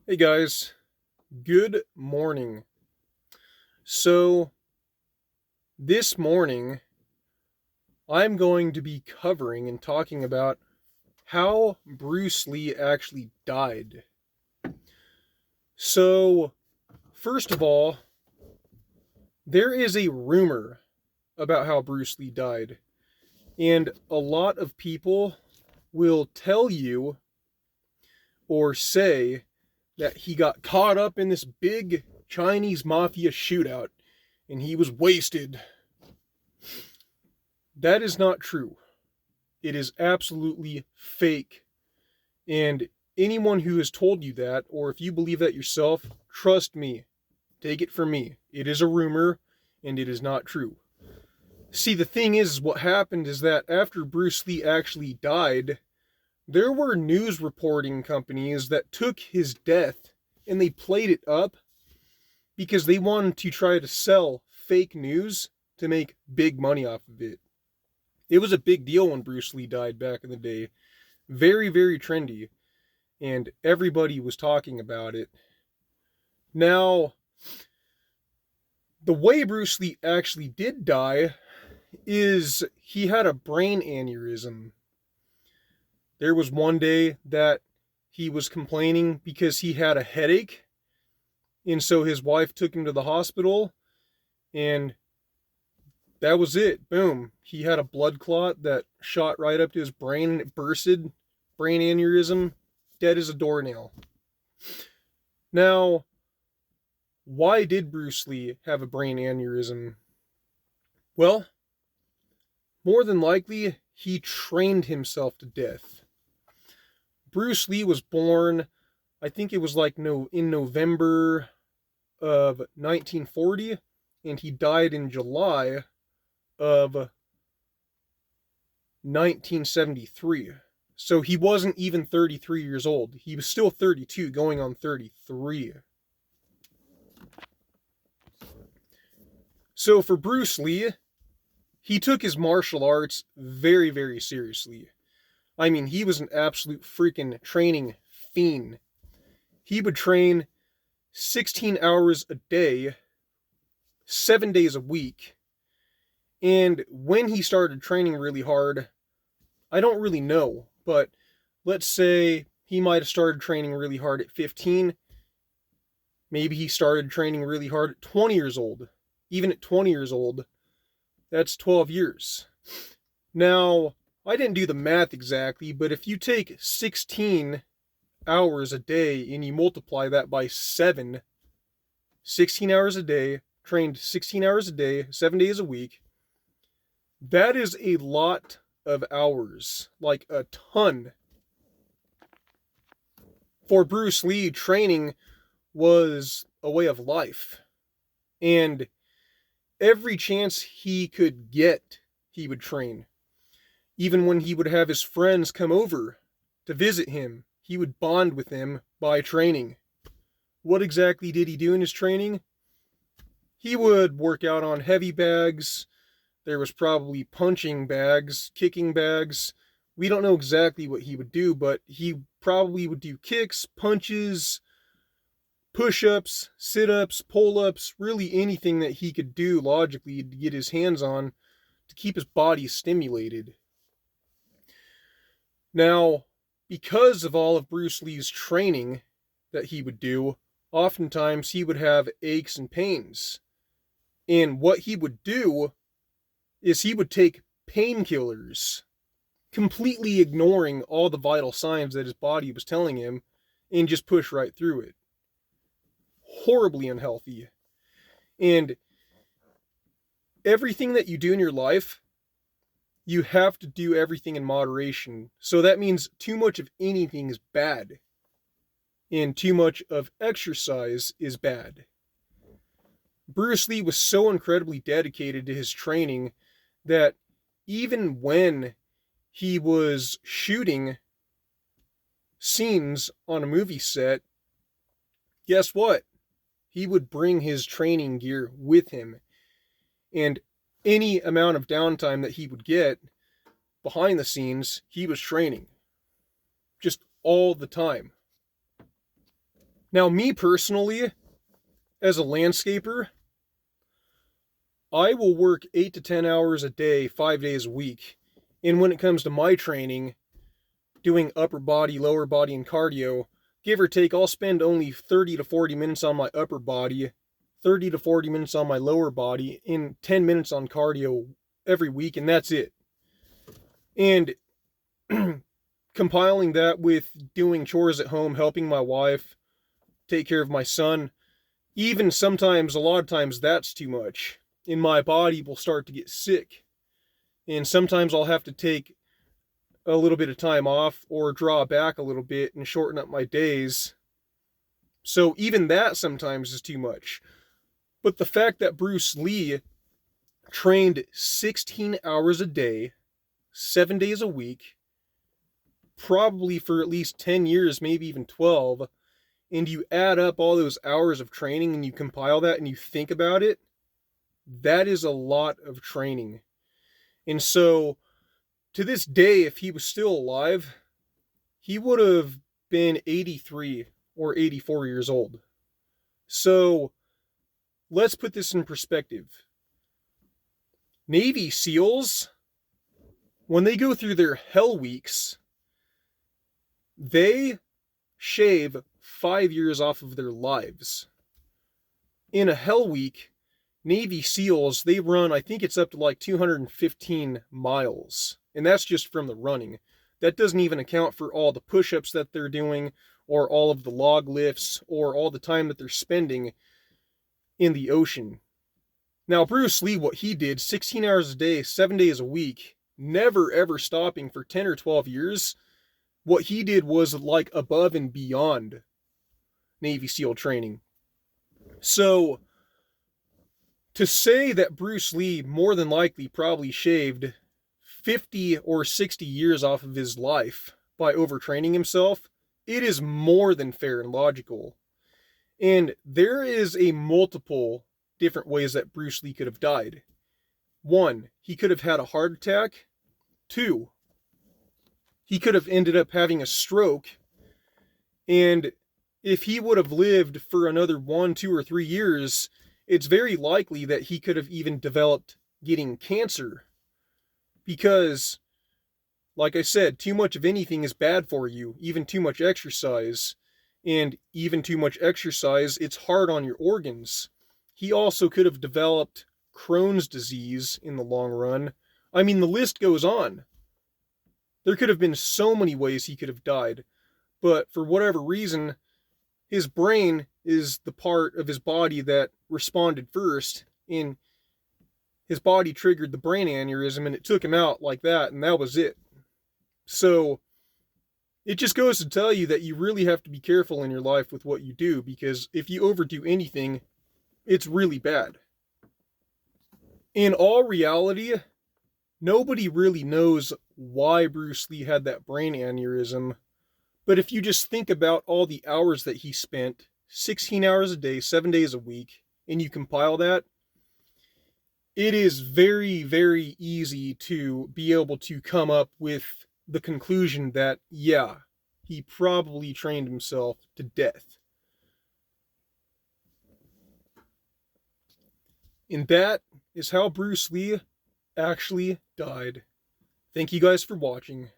Hey guys, good morning. So, this morning I'm going to be covering and talking about how Bruce Lee actually died. So, first of all, there is a rumor about how Bruce Lee died, and a lot of people will tell you or say that he got caught up in this big Chinese mafia shootout and he was wasted. That is not true. It is absolutely fake. And anyone who has told you that, or if you believe that yourself, trust me. Take it from me. It is a rumor, and it is not true. See, the thing is, what happened is that after Bruce Lee actually died, there were news reporting companies that took his death and they played it up because they wanted to try to sell fake news to make big money off of it. It was a big deal when Bruce Lee died back in the day. Very, very trendy. And everybody was talking about it. Now, the way Bruce Lee actually did die is he had a brain aneurysm. There was one day that he was complaining because he had a headache, and so his wife took him to the hospital, and that was it. Boom. He had a blood clot that shot right up to his brain and it bursted. Brain aneurysm, dead as a doornail. Now, why did Bruce Lee have a brain aneurysm? Well, more than likely, he trained himself to death. Bruce Lee was born, I think it was like in November of 1940, and he died in July of 1973. So he wasn't even 33 years old. He was still 32, going on 33. So for Bruce Lee, he took his martial arts very, very seriously. I mean, he was an absolute freaking training fiend. He would train 16 hours a day, 7 days a week. And when he started training really hard, I don't really know, but let's say he might have started training really hard at 15. Maybe he started training really hard at 20 years old. Even at 20 years old, that's 12 years. Now, I didn't do the math exactly, but if you take 16 hours a day and you multiply that by 7, 16 hours a day, trained 16 hours a day, 7 days a week, that is a lot of hours, like a ton. For Bruce Lee, training was a way of life. And every chance he could get, he would train. Even when he would have his friends come over to visit him, he would bond with them by training. What exactly did he do in his training? He would work out on heavy bags. There was probably punching bags, kicking bags. We don't know exactly what he would do, but he probably would do kicks, punches, push-ups, sit-ups, pull-ups, really anything that he could do logically to get his hands on to keep his body stimulated. Now, because of all of Bruce Lee's training that he would do, oftentimes he would have aches and pains. And what he would do is he would take painkillers, completely ignoring all the vital signs that his body was telling him, and just push right through it. Horribly unhealthy. And everything that you do in your life, you have to do everything in moderation. So that means too much of anything is bad, and too much of exercise is bad. Bruce Lee was so incredibly dedicated to his training that even when he was shooting scenes on a movie set, guess what? He would bring his training gear with him. And any amount of downtime that he would get behind the scenes, he was training. Just all the time. Now, me personally, as a landscaper, I will work 8 to 10 hours a day, 5 days a week. And when it comes to my training, doing upper body, lower body, and cardio, give or take, I'll spend only 30 to 40 minutes on my upper body, 30 to 40 minutes on my lower body, and 10 minutes on cardio every week, and that's it. And compiling that with doing chores at home, helping my wife, take care of my son, even sometimes, a lot of times, that's too much. And my body will start to get sick. And sometimes I'll have to take a little bit of time off or draw back a little bit and shorten up my days. So even that sometimes is too much. But the fact that Bruce Lee trained 16 hours a day, 7 days a week, probably for at least 10 years, maybe even 12, and you add up all those hours of training and you compile that and you think about it, that is a lot of training. And so, to this day, if he was still alive, he would have been 83 or 84 years old. So, let's put this in perspective. Navy SEALs, when they go through their hell weeks, they shave 5 years off of their lives. In a hell week, Navy SEALs, they run, I think it's up to like 215 miles. And that's just from the running. That doesn't even account for all the push-ups that they're doing, or all of the log lifts, or all the time that they're spending in the ocean. Now, Bruce Lee, what he did, 16 hours a day, 7 days a week, never ever stopping for 10 or 12 years, what he did was like above and beyond Navy SEAL training. So, to say that Bruce Lee more than likely probably shaved 50 or 60 years off of his life by overtraining himself, it is more than fair and logical. And there is a multiple different ways that Bruce Lee could have died. 1, he could have had a heart attack. 2, he could have ended up having a stroke. And if he would have lived for another 1, 2, or 3 years, it's very likely that he could have even developed getting cancer. Because, like I said, too much of anything is bad for you, even too much exercise. And even too much exercise, it's hard on your organs. He also could have developed Crohn's disease in the long run. I mean, the list goes on. There could have been so many ways he could have died. But for whatever reason, his brain is the part of his body that responded first, and his body triggered the brain aneurysm, and it took him out like that, and that was it. So, it just goes to tell you that you really have to be careful in your life with what you do, because if you overdo anything, it's really bad. In all reality, nobody really knows why Bruce Lee had that brain aneurysm. But if you just think about all the hours that he spent, 16 hours a day, 7 days a week, and you compile that, it is very, very easy to be able to come up with the conclusion that, yeah, he probably trained himself to death. And that is how Bruce Lee actually died. Thank you guys for watching.